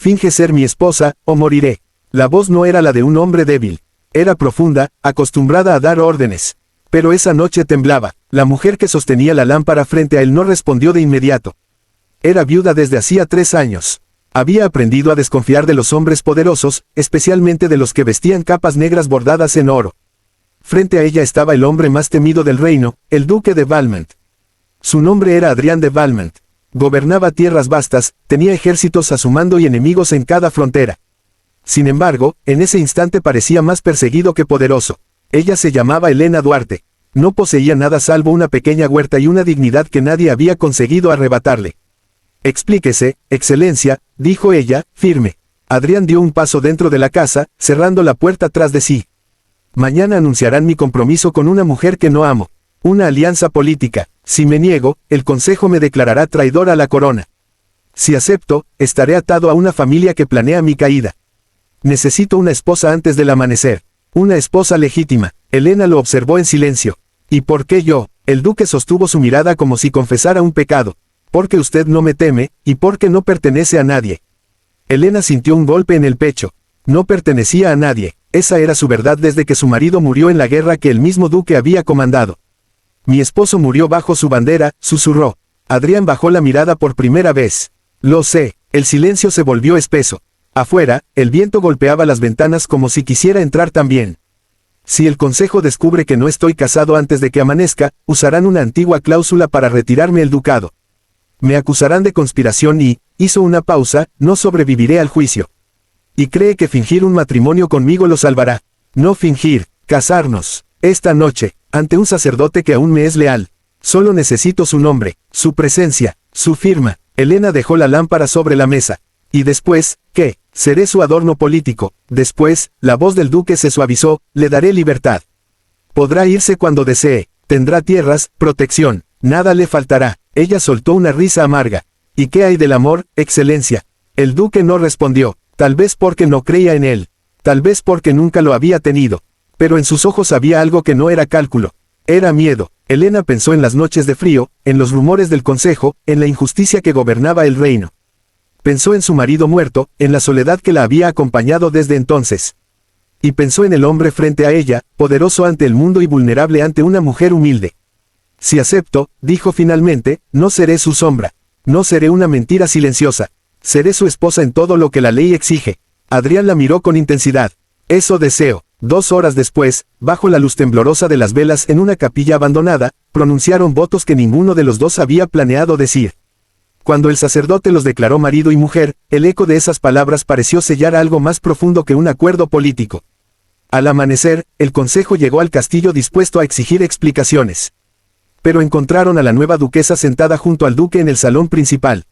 Finge ser mi esposa, o moriré. La voz no era la de un hombre débil. Era profunda, acostumbrada a dar órdenes. Pero esa noche temblaba. La mujer que sostenía la lámpara frente a él no respondió de inmediato. Era viuda desde hacía 3 años. Había aprendido a desconfiar de los hombres poderosos, especialmente de los que vestían capas negras bordadas en oro. Frente a ella estaba el hombre más temido del reino, el duque de Valmont. Su nombre era Adrián de Valmont. Gobernaba tierras vastas, tenía ejércitos a su mando y enemigos en cada frontera. Sin embargo, en ese instante parecía más perseguido que poderoso. Ella se llamaba Helena Duarte. No poseía nada salvo una pequeña huerta y una dignidad que nadie había conseguido arrebatarle. Explíquese, excelencia, dijo ella, firme. Adrián dio un paso dentro de la casa, cerrando la puerta tras de sí. Mañana anunciarán mi compromiso con una mujer que no amo. Una alianza política. Si me niego, el consejo me declarará traidor a la corona. Si acepto, estaré atado a una familia que planea mi caída. Necesito una esposa antes del amanecer. Una esposa legítima. Helena lo observó en silencio. ¿Y por qué yo? El duque sostuvo su mirada como si confesara un pecado. Porque usted no me teme, y porque no pertenece a nadie. Helena sintió un golpe en el pecho. No pertenecía a nadie. Esa era su verdad desde que su marido murió en la guerra que el mismo duque había comandado. Mi esposo murió bajo su bandera, susurró. Adrián bajó la mirada por primera vez. Lo sé. El silencio se volvió espeso. Afuera, el viento golpeaba las ventanas como si quisiera entrar también. Si el consejo descubre que no estoy casado antes de que amanezca, usarán una antigua cláusula para retirarme el ducado. Me acusarán de conspiración y, hizo una pausa, no sobreviviré al juicio. Y cree que fingir un matrimonio conmigo lo salvará. No fingir, casarnos. Esta noche, ante un sacerdote que aún me es leal. Solo necesito su nombre, su presencia, su firma. Helena dejó la lámpara sobre la mesa. Y después, ¿qué? Seré su adorno político. Después, la voz del duque se suavizó, le daré libertad. Podrá irse cuando desee, tendrá tierras, protección, nada le faltará. Ella soltó una risa amarga. ¿Y qué hay del amor, excelencia? El duque no respondió, tal vez porque no creía en él, tal vez porque nunca lo había tenido. Pero en sus ojos había algo que no era cálculo. Era miedo. Helena pensó en las noches de frío, en los rumores del consejo, en la injusticia que gobernaba el reino. Pensó en su marido muerto, en la soledad que la había acompañado desde entonces. Y pensó en el hombre frente a ella, poderoso ante el mundo y vulnerable ante una mujer humilde. Si acepto, dijo finalmente, no seré su sombra. No seré una mentira silenciosa. Seré su esposa en todo lo que la ley exige. Adrián la miró con intensidad. Eso deseo. 2 horas después, bajo la luz temblorosa de las velas en una capilla abandonada, pronunciaron votos que ninguno de los dos había planeado decir. Cuando el sacerdote los declaró marido y mujer, el eco de esas palabras pareció sellar algo más profundo que un acuerdo político. Al amanecer, el consejo llegó al castillo dispuesto a exigir explicaciones. Pero encontraron a la nueva duquesa sentada junto al duque en el salón principal.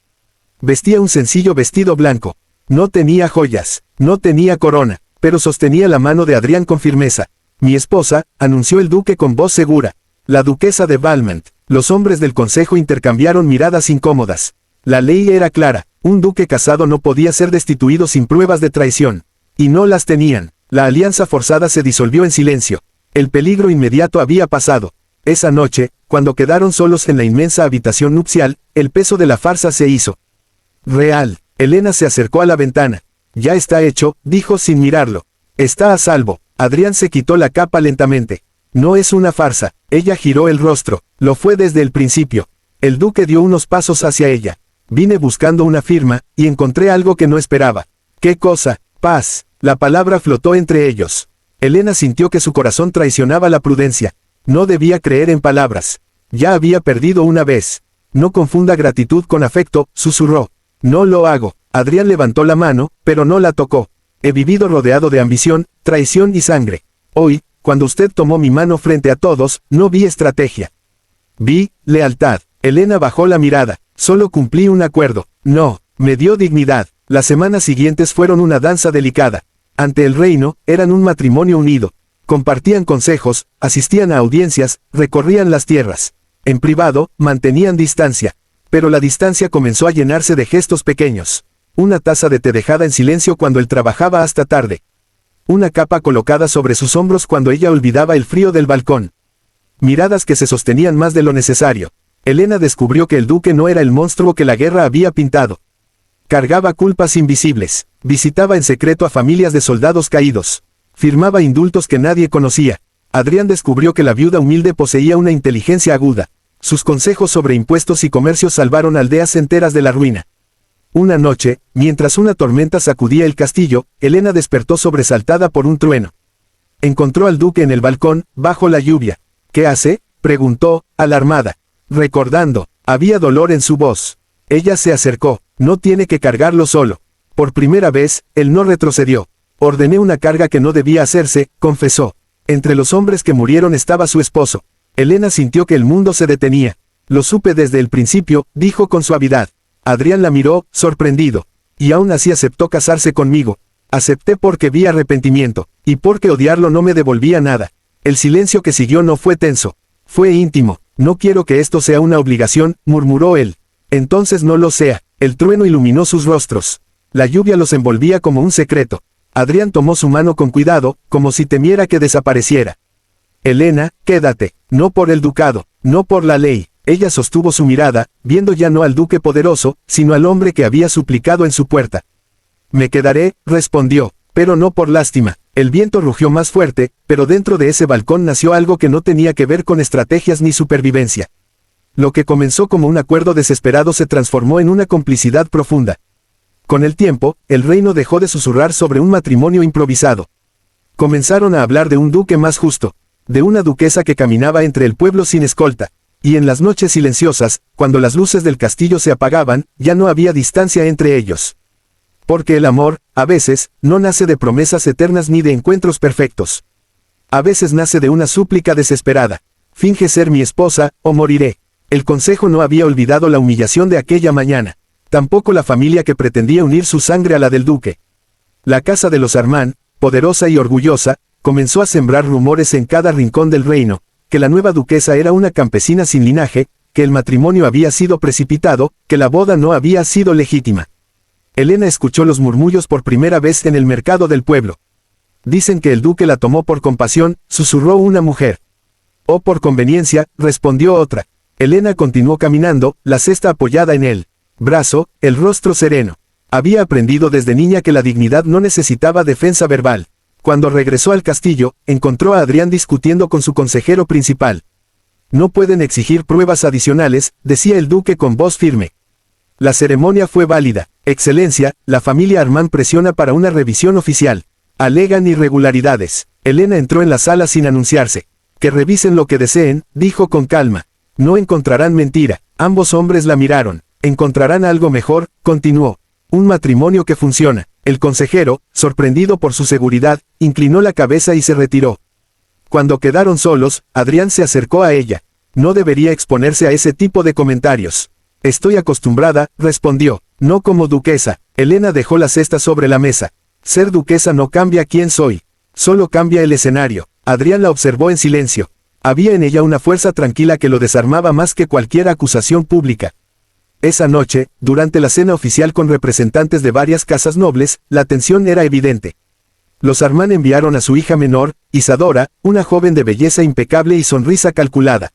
Vestía un sencillo vestido blanco. No tenía joyas, no tenía corona, pero sostenía la mano de Adrián con firmeza. Mi esposa, anunció el duque con voz segura. La duquesa de Valmont. Los hombres del consejo intercambiaron miradas incómodas. La ley era clara, un duque casado no podía ser destituido sin pruebas de traición. Y no las tenían. La alianza forzada se disolvió en silencio. El peligro inmediato había pasado. Esa noche, cuando quedaron solos en la inmensa habitación nupcial, el peso de la farsa se hizo real. Helena se acercó a la ventana. Ya está hecho, dijo sin mirarlo. Está a salvo. Adrián se quitó la capa lentamente. No es una farsa. Ella giró el rostro. Lo fue desde el principio. El duque dio unos pasos hacia ella. Vine buscando una firma, y encontré algo que no esperaba. ¿Qué cosa? Paz. La palabra flotó entre ellos. Helena sintió que su corazón traicionaba la prudencia. No debía creer en palabras. Ya había perdido una vez. No confunda gratitud con afecto, susurró. No lo hago. Adrián levantó la mano, pero no la tocó. He vivido rodeado de ambición, traición y sangre. Hoy, cuando usted tomó mi mano frente a todos, no vi estrategia. Vi lealtad. Helena bajó la mirada. Solo cumplí un acuerdo. No, me dio dignidad. Las semanas siguientes fueron una danza delicada. Ante el reino, eran un matrimonio unido. Compartían consejos, asistían a audiencias, recorrían las tierras. En privado, mantenían distancia. Pero la distancia comenzó a llenarse de gestos pequeños. Una taza de té dejada en silencio cuando él trabajaba hasta tarde. Una capa colocada sobre sus hombros cuando ella olvidaba el frío del balcón. Miradas que se sostenían más de lo necesario. Helena descubrió que el duque no era el monstruo que la guerra había pintado. Cargaba culpas invisibles. Visitaba en secreto a familias de soldados caídos. Firmaba indultos que nadie conocía. Adrián descubrió que la viuda humilde poseía una inteligencia aguda. Sus consejos sobre impuestos y comercios salvaron aldeas enteras de la ruina. Una noche, mientras una tormenta sacudía el castillo, Helena despertó sobresaltada por un trueno. Encontró al duque en el balcón, bajo la lluvia. ¿Qué hace?, preguntó, alarmada. Recordando, había dolor en su voz. Ella se acercó. No tiene que cargarlo solo. Por primera vez, él no retrocedió. Ordené una carga que no debía hacerse, confesó. Entre los hombres que murieron estaba su esposo. Helena sintió que el mundo se detenía. Lo supe desde el principio, dijo con suavidad. Adrián la miró, sorprendido. Y aún así aceptó casarse conmigo. Acepté porque vi arrepentimiento, y porque odiarlo no me devolvía nada. El silencio que siguió no fue tenso. Fue íntimo. No quiero que esto sea una obligación, murmuró él. Entonces no lo sea. El trueno iluminó sus rostros. La lluvia los envolvía como un secreto. Adrián tomó su mano con cuidado, como si temiera que desapareciera. Helena, quédate. No por el ducado, no por la ley. Ella sostuvo su mirada, viendo ya no al duque poderoso, sino al hombre que había suplicado en su puerta. Me quedaré, respondió, pero no por lástima. El viento rugió más fuerte, pero dentro de ese balcón nació algo que no tenía que ver con estrategias ni supervivencia. Lo que comenzó como un acuerdo desesperado se transformó en una complicidad profunda. Con el tiempo, el reino dejó de susurrar sobre un matrimonio improvisado. Comenzaron a hablar de un duque más justo, de una duquesa que caminaba entre el pueblo sin escolta, y en las noches silenciosas, cuando las luces del castillo se apagaban, ya no había distancia entre ellos. Porque el amor, a veces, no nace de promesas eternas ni de encuentros perfectos. A veces nace de una súplica desesperada. Finge ser mi esposa, o moriré. El consejo no había olvidado la humillación de aquella mañana. Tampoco la familia que pretendía unir su sangre a la del duque. La casa de los Armán, poderosa y orgullosa, comenzó a sembrar rumores en cada rincón del reino, que la nueva duquesa era una campesina sin linaje, que el matrimonio había sido precipitado, que la boda no había sido legítima. Helena escuchó los murmullos por primera vez en el mercado del pueblo. Dicen que el duque la tomó por compasión, susurró una mujer. O por conveniencia, respondió otra. Helena continuó caminando, la cesta apoyada en el brazo, el rostro sereno. Había aprendido desde niña que la dignidad no necesitaba defensa verbal. Cuando regresó al castillo, encontró a Adrián discutiendo con su consejero principal. No pueden exigir pruebas adicionales, decía el duque con voz firme. La ceremonia fue válida. Excelencia, la familia Armán presiona para una revisión oficial. Alegan irregularidades. Helena entró en la sala sin anunciarse. Que revisen lo que deseen, dijo con calma. No encontrarán mentira. Ambos hombres la miraron. Encontrarán algo mejor, continuó. Un matrimonio que funciona. El consejero, sorprendido por su seguridad, inclinó la cabeza y se retiró. Cuando quedaron solos, Adrián se acercó a ella. No debería exponerse a ese tipo de comentarios. Estoy acostumbrada, respondió. No como duquesa. Helena dejó la cesta sobre la mesa. Ser duquesa no cambia quién soy. Solo cambia el escenario. Adrián la observó en silencio. Había en ella una fuerza tranquila que lo desarmaba más que cualquier acusación pública. Esa noche, durante la cena oficial con representantes de varias casas nobles, la tensión era evidente. Los Armán enviaron a su hija menor, Isadora, una joven de belleza impecable y sonrisa calculada.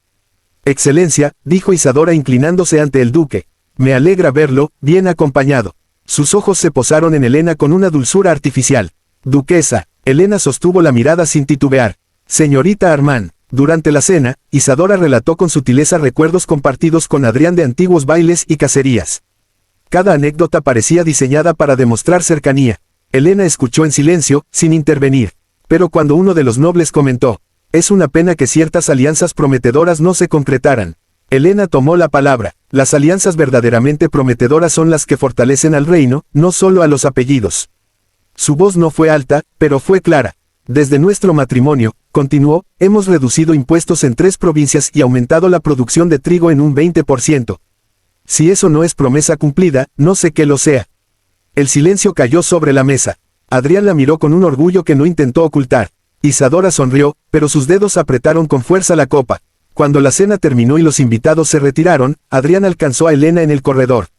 Excelencia, dijo Isadora inclinándose ante el duque. Me alegra verlo, bien acompañado. Sus ojos se posaron en Helena con una dulzura artificial. Duquesa, Helena sostuvo la mirada sin titubear. Señorita Armán. Durante la cena, Isadora relató con sutileza recuerdos compartidos con Adrián de antiguos bailes y cacerías. Cada anécdota parecía diseñada para demostrar cercanía. Helena escuchó en silencio, sin intervenir. Pero cuando uno de los nobles comentó, es una pena que ciertas alianzas prometedoras no se concretaran. Helena tomó la palabra. Las alianzas verdaderamente prometedoras son las que fortalecen al reino, no solo a los apellidos. Su voz no fue alta, pero fue clara. Desde nuestro matrimonio, continuó, hemos reducido impuestos en 3 provincias y aumentado la producción de trigo en un 20%. Si eso no es promesa cumplida, no sé qué lo sea. El silencio cayó sobre la mesa. Adrián la miró con un orgullo que no intentó ocultar. Isadora sonrió, pero sus dedos apretaron con fuerza la copa. Cuando la cena terminó y los invitados se retiraron, Adrián alcanzó a Helena en el corredor.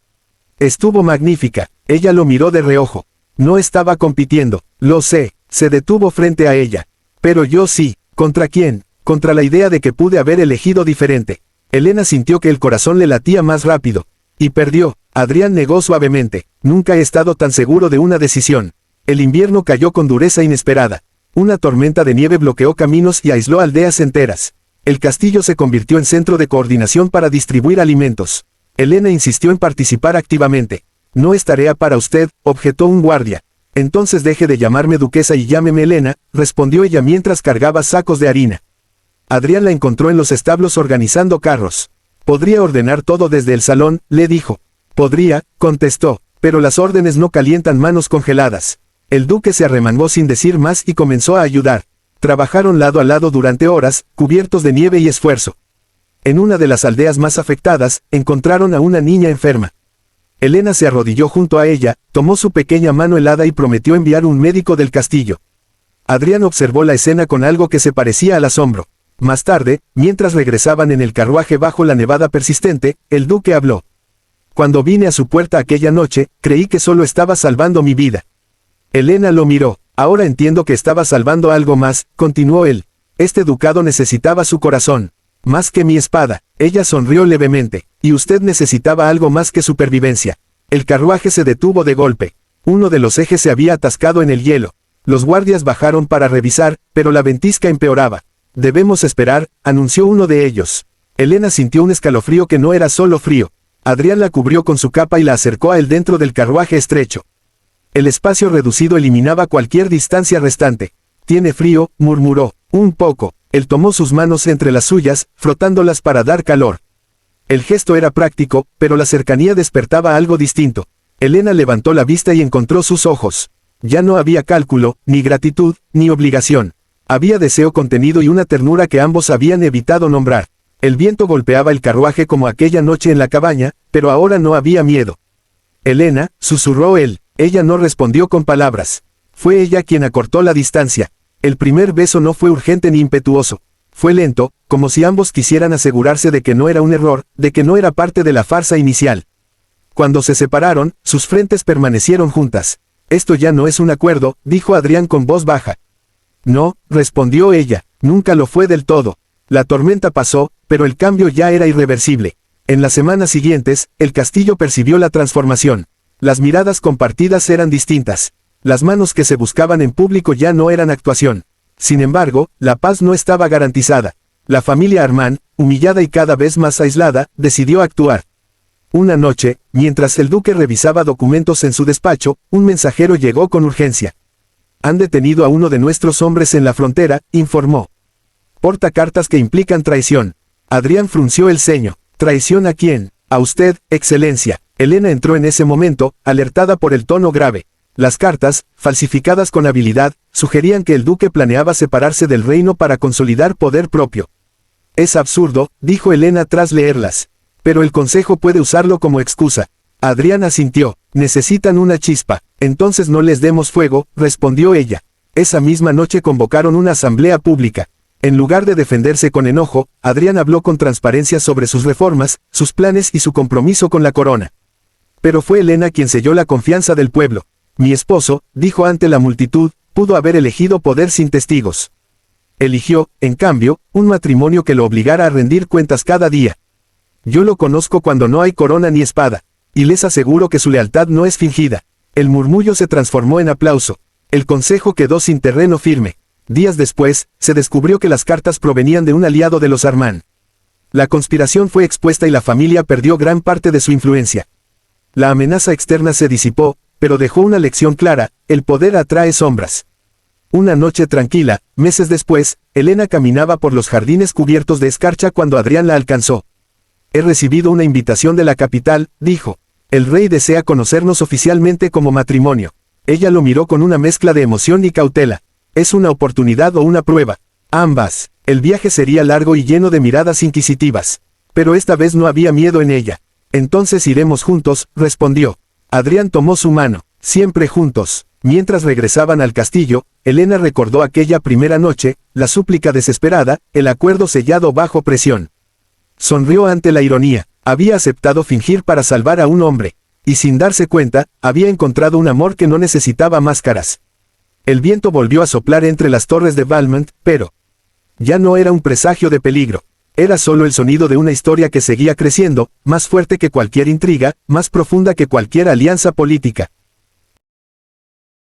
Estuvo magnífica. Ella lo miró de reojo. No estaba compitiendo, lo sé. Se detuvo frente a ella. Pero yo sí. ¿Contra quién? Contra la idea de que pude haber elegido diferente. Helena sintió que el corazón le latía más rápido. Y perdió. Adrián negó suavemente. Nunca he estado tan seguro de una decisión. El invierno cayó con dureza inesperada. Una tormenta de nieve bloqueó caminos y aisló aldeas enteras. El castillo se convirtió en centro de coordinación para distribuir alimentos. Elena insistió en participar activamente. No es tarea para usted, objetó un guardia. Entonces deje de llamarme duquesa y llámeme Elena, respondió ella mientras cargaba sacos de harina. Adrián la encontró en los establos organizando carros. Podría ordenar todo desde el salón, le dijo. Podría, contestó, pero las órdenes no calientan manos congeladas. El duque se arremangó sin decir más y comenzó a ayudar. Trabajaron lado a lado durante horas, cubiertos de nieve y esfuerzo. En una de las aldeas más afectadas, encontraron a una niña enferma. Elena se arrodilló junto a ella, tomó su pequeña mano helada y prometió enviar un médico del castillo. Adrián observó la escena con algo que se parecía al asombro. Más tarde, mientras regresaban en el carruaje bajo la nevada persistente, el duque habló. Cuando vine a su puerta aquella noche, creí que solo estaba salvando mi vida. Elena lo miró. Ahora entiendo que estaba salvando algo más, continuó él. Este ducado necesitaba su corazón. Más que mi espada. Ella sonrió levemente. Y usted necesitaba algo más que supervivencia. El carruaje se detuvo de golpe. Uno de los ejes se había atascado en el hielo. Los guardias bajaron para revisar, pero la ventisca empeoraba. Debemos esperar, anunció uno de ellos. Elena sintió un escalofrío que no era solo frío. Adrián la cubrió con su capa y la acercó a él dentro del carruaje estrecho. El espacio reducido eliminaba cualquier distancia restante. Tiene frío, murmuró. Un poco. Él tomó sus manos entre las suyas, frotándolas para dar calor. El gesto era práctico, pero la cercanía despertaba algo distinto. Elena levantó la vista y encontró sus ojos. Ya no había cálculo, ni gratitud, ni obligación. Había deseo contenido y una ternura que ambos habían evitado nombrar. El viento golpeaba el carruaje como aquella noche en la cabaña, pero ahora no había miedo. Elena, susurró él. Ella no respondió con palabras. Fue ella quien acortó la distancia. El primer beso no fue urgente ni impetuoso. Fue lento, como si ambos quisieran asegurarse de que no era un error, de que no era parte de la farsa inicial. Cuando se separaron, sus frentes permanecieron juntas. Esto ya no es un acuerdo, dijo Adrián con voz baja. No, respondió ella, nunca lo fue del todo. La tormenta pasó, pero el cambio ya era irreversible. En las semanas siguientes, el castillo percibió la transformación. Las miradas compartidas eran distintas. Las manos que se buscaban en público ya no eran actuación. Sin embargo, la paz no estaba garantizada. La familia Armand, humillada y cada vez más aislada, decidió actuar. Una noche, mientras el duque revisaba documentos en su despacho, un mensajero llegó con urgencia. Han detenido a uno de nuestros hombres en la frontera, informó. Porta cartas que implican traición. Adrián frunció el ceño. ¿Traición a quién? A usted, excelencia. Elena entró en ese momento, alertada por el tono grave. Las cartas, falsificadas con habilidad, sugerían que el duque planeaba separarse del reino para consolidar poder propio. Es absurdo, dijo Elena tras leerlas. Pero el consejo puede usarlo como excusa. Adrián asintió. Necesitan una chispa. Entonces no les demos fuego, respondió ella. Esa misma noche convocaron una asamblea pública. En lugar de defenderse con enojo, Adrián habló con transparencia sobre sus reformas, sus planes y su compromiso con la corona. Pero fue Elena quien selló la confianza del pueblo. Mi esposo, dijo ante la multitud, pudo haber elegido poder sin testigos. Eligió, en cambio, un matrimonio que lo obligara a rendir cuentas cada día. Yo lo conozco cuando no hay corona ni espada. Y les aseguro que su lealtad no es fingida. El murmullo se transformó en aplauso. El consejo quedó sin terreno firme. Días después, se descubrió que las cartas provenían de un aliado de los Armand. La conspiración fue expuesta y la familia perdió gran parte de su influencia. La amenaza externa se disipó, pero dejó una lección clara: el poder atrae sombras. Una noche tranquila, meses después, Elena caminaba por los jardines cubiertos de escarcha cuando Adrián la alcanzó. He recibido una invitación de la capital, dijo. El rey desea conocernos oficialmente como matrimonio. Ella lo miró con una mezcla de emoción y cautela. ¿Es una oportunidad o una prueba? Ambas. El viaje sería largo y lleno de miradas inquisitivas. Pero esta vez no había miedo en ella. Entonces iremos juntos, respondió. Adrián tomó su mano. Siempre juntos. Mientras regresaban al castillo, Elena recordó aquella primera noche, la súplica desesperada, el acuerdo sellado bajo presión. Sonrió ante la ironía. Había aceptado fingir para salvar a un hombre. Y sin darse cuenta, había encontrado un amor que no necesitaba máscaras. El viento volvió a soplar entre las torres de Valmont, pero ya no era un presagio de peligro. Era solo el sonido de una historia que seguía creciendo, más fuerte que cualquier intriga, más profunda que cualquier alianza política.